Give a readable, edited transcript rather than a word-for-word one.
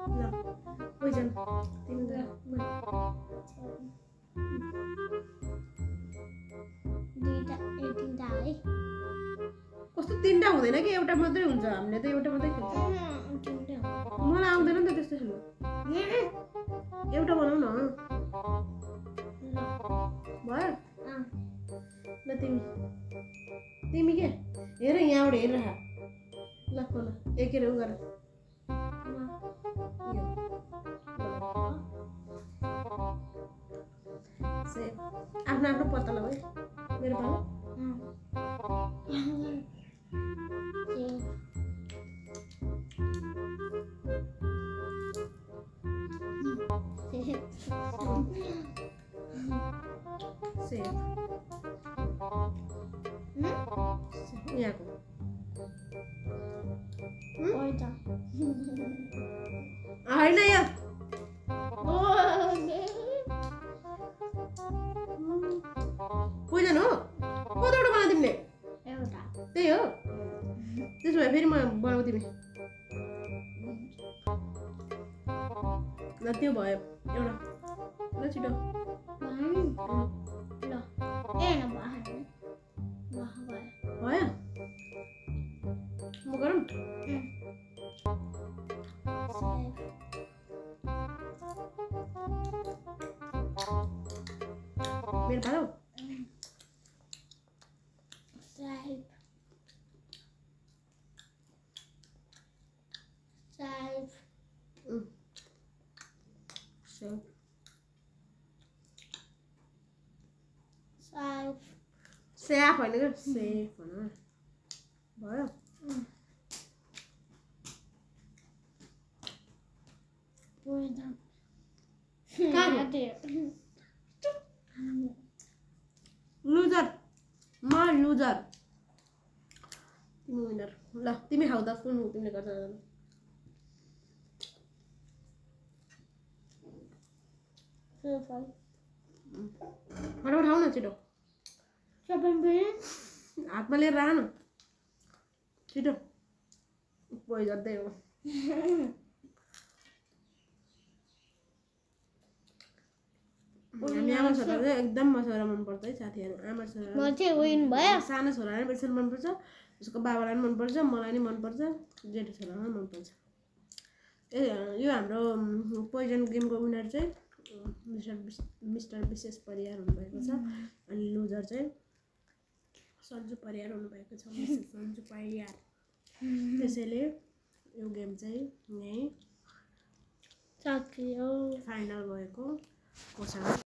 ल पोइजन तिमी गा तीनटा है कस्तो तीनटा हुँदैन कि एउटा मात्रै हुन्छ हामीले त एउटा मात्रै खेल्छ मलाई आउँदैन नि त त्यस्तो खेल्नु एउटा बनाऊ न भयो ल तिमी के हेर यहाँबाट हेरेर खा ल खोल एकेर उ गर आफ्नो आफ्नो पत्ता ल है मेरो पालो यहाँको होइन यो पोइजन हो कतिवटा बनाऊ तिमीले त्यही हो त्यसो भए फेरि म बनाऊ तिमी ल त्यो भयो एउटा ल छिटो भयो म गरौँ मेरो पालो सेफ होइन क्या सेफ भन भयो लुजर म लुजर तिमी विनर ल तिमी खाऊ त कुन तिमीले गर्छ फटाफट खाऊ न छिटो हातमा लिएर राख न छिटो पोइजन हो हामी आमा छोरा चाहिँ एकदम छोरा मनपर्छ है साथीहरू आमा छोरा सानो छोरालाई पनि बेसी मनपर्छ उसको बाबालाई पनि मनपर्छ मलाई पनि मनपर्छ जेठो छोरालाई पनि मनपर्छ यो हाम्रो पोइजन गेमको विनर चाहिँ मिस्टर विशेष परियार हुनुभएको छ अनि लुजर चाहिँ सन्जु परियार हुनुभएको छ सन्जु परियार त्यसैले यो गेम चाहिँ यहीँ फाइनल भएको घोषणा